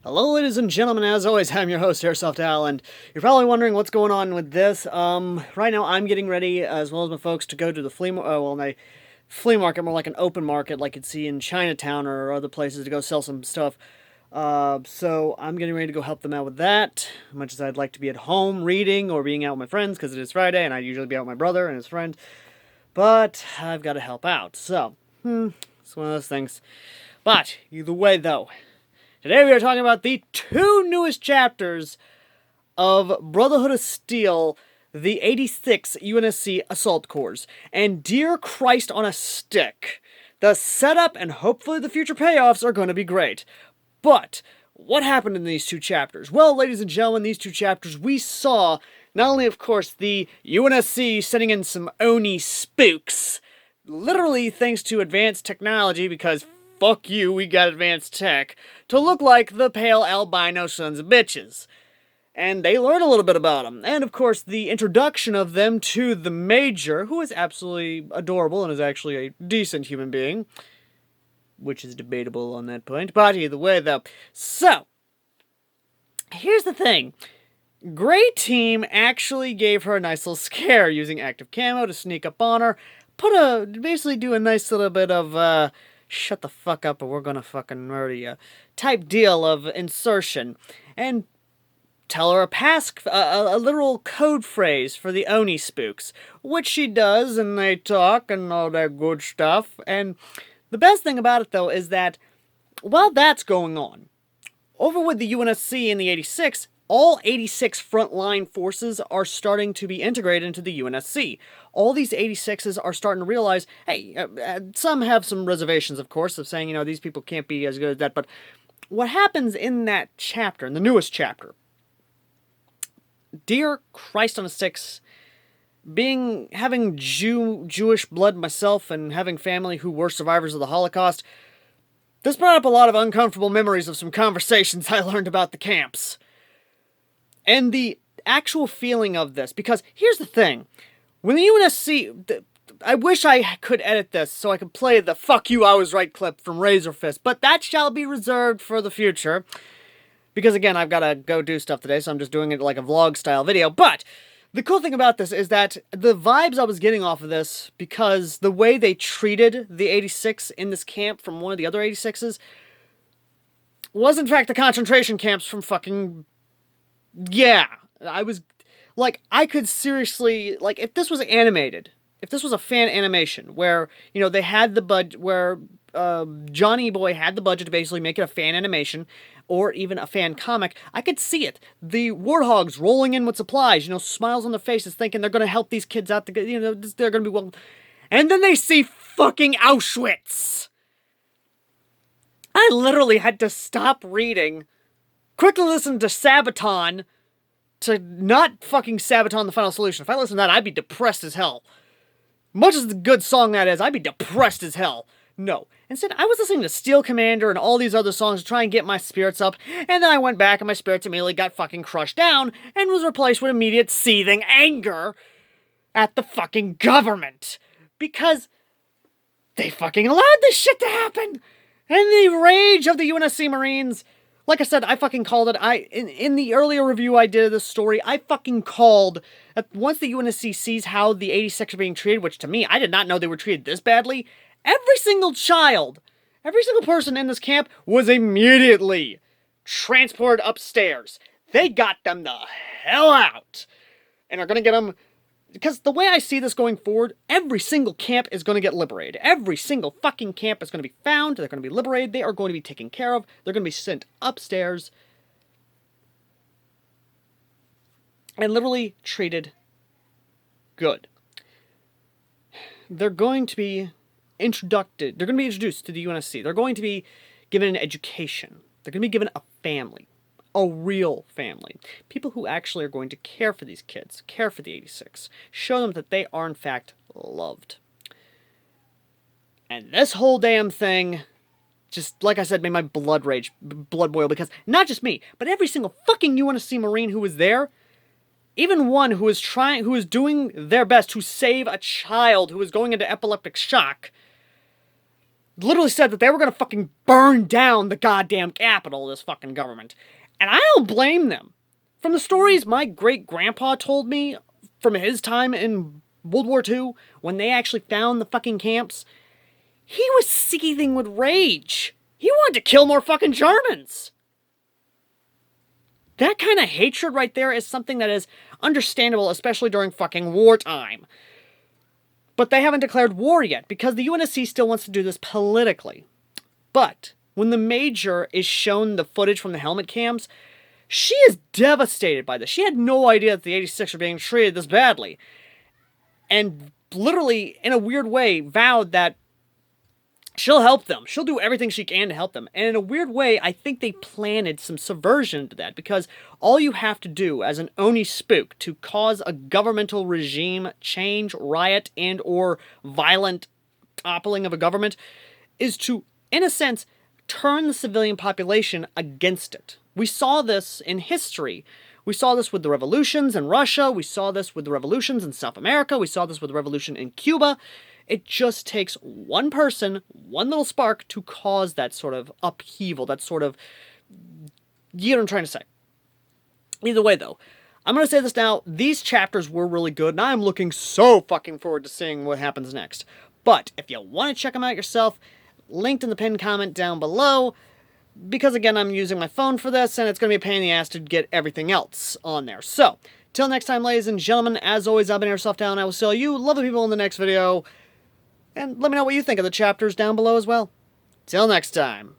Hello, ladies and gentlemen. As always, I'm your host, Airsoft Al, and you're probably wondering what's going on with this. Right now, I'm getting ready, as well as my folks, to go to the flea market, more like an open market, like you'd see in Chinatown or other places, to go sell some stuff. So I'm getting ready to go help them out with that. As much as I'd like to be at home reading or being out with my friends, because it is Friday, and I'd usually be out with my brother and his friend, but I've got to help out. So, it's one of those things. But either way, though. Today we are talking about the two newest chapters of Brotherhood of Steel, the 86 UNSC Assault Corps. And dear Christ on a stick, the setup and hopefully the future payoffs are going to be great. But what happened in these two chapters? Well, ladies and gentlemen, these two chapters we saw not only, of course, the UNSC sending in some Oni spooks, literally thanks to advanced technology, because fuck you, we got advanced tech, to look like the pale albino sons of bitches. And they learn a little bit about them. And of course, the introduction of them to the Major, who is absolutely adorable and is actually a decent human being, which is debatable on that point, but either way, though. So, here's the thing. Grey Team actually gave her a nice little scare using active camo to sneak up on her, basically do a nice little bit of, shut the fuck up or we're gonna fucking murder you type deal of insertion, and tell her a literal code phrase for the Oni spooks, which she does, and they talk and all that good stuff. And the best thing about it, though, is that while that's going on, over with the UNSC in the 86, all 86 frontline forces are starting to be integrated into the UNSC. All these 86s are starting to realize, hey, some have some reservations, of course, of saying, these people can't be as good as that, but what happens in that chapter, in the newest chapter, dear Christ on a sticks, having Jewish blood myself and having family who were survivors of the Holocaust, this brought up a lot of uncomfortable memories of some conversations I learned about the camps. And the actual feeling of this, because here's the thing, when the UNSC, I wish I could edit this so I could play the "fuck you, I was right" clip from Razor Fist, but that shall be reserved for the future. Because again, I've got to go do stuff today, so I'm just doing it like a vlog-style video. But the cool thing about this is that the vibes I was getting off of this, because the way they treated the 86 in this camp from one of the other 86s, was in fact the concentration camps from fucking... Yeah. I could seriously... Like, if this was animated, if this was a fan animation, where, they had the budget, where Johnny Boy had the budget to basically make it a fan animation, or even a fan comic, I could see it. The warthogs rolling in with supplies, smiles on their faces, thinking they're going to help these kids out, they're going to be well... And then they see fucking Auschwitz! I literally had to stop reading, quickly listen to Sabaton, to not fucking Sabaton the Final Solution. If I listened to that, I'd be depressed as hell. Much as the good song that is, I'd be depressed as hell. No. Instead, I was listening to Steel Commander and all these other songs to try and get my spirits up, and then I went back and my spirits immediately got fucking crushed down, and was replaced with immediate seething anger at the fucking government. Because they fucking allowed this shit to happen! And the rage of the UNSC Marines... Like I said, I fucking called it. In the earlier review I did of this story, I fucking called that once the UNSC sees how the 86 are being treated, which to me, I did not know they were treated this badly, every single child, every single person in this camp was immediately transported upstairs. They got them the hell out. And are gonna get them... Because the way I see this going forward, every single camp is going to get liberated. Every single fucking camp is going to be found. They're going to be liberated. They are going to be taken care of. They're going to be sent upstairs. And literally treated good. They're going to be introduced to the UNSC. They're going to be given an education. They're going to be given a family. A real family. People who actually are going to care for these kids, care for the 86, show them that they are in fact loved. And this whole damn thing, just like I said, made my blood boil, because not just me, but every single fucking UNSC Marine who was there, even one who was doing their best to save a child who was going into epileptic shock, literally said that they were gonna fucking burn down the goddamn capital of this fucking government. And I don't blame them. From the stories my great-grandpa told me from his time in World War II, when they actually found the fucking camps, he was seething with rage. He wanted to kill more fucking Germans. That kind of hatred right there is something that is understandable, especially during fucking wartime. But they haven't declared war yet, because the UNSC still wants to do this politically. But when the Major is shown the footage from the helmet cams, she is devastated by this. She had no idea that the 86 are being treated this badly. And literally, in a weird way, vowed that she'll help them. She'll do everything she can to help them. And in a weird way, I think they planted some subversion to that. Because all you have to do as an Oni spook to cause a governmental regime change, riot, and or violent toppling of a government is to, in a sense, turn the civilian population against it. We saw this in history. We saw this with the revolutions in Russia. We saw this with the revolutions in South America. We saw this with the revolution in Cuba. It just takes one person, one little spark to cause that sort of upheaval, that sort of... You know what I'm trying to say. Either way, though, I'm going to say this now. These chapters were really good, and I'm looking so fucking forward to seeing what happens next. But if you want to check them out yourself, linked in the pinned comment down below. Because, again, I'm using my phone for this, and it's going to be a pain in the ass to get everything else on there. So, till next time, ladies and gentlemen, as always, I've been yourself down. I will see all you lovely people in the next video. And let me know what you think of the chapters down below as well. Till next time.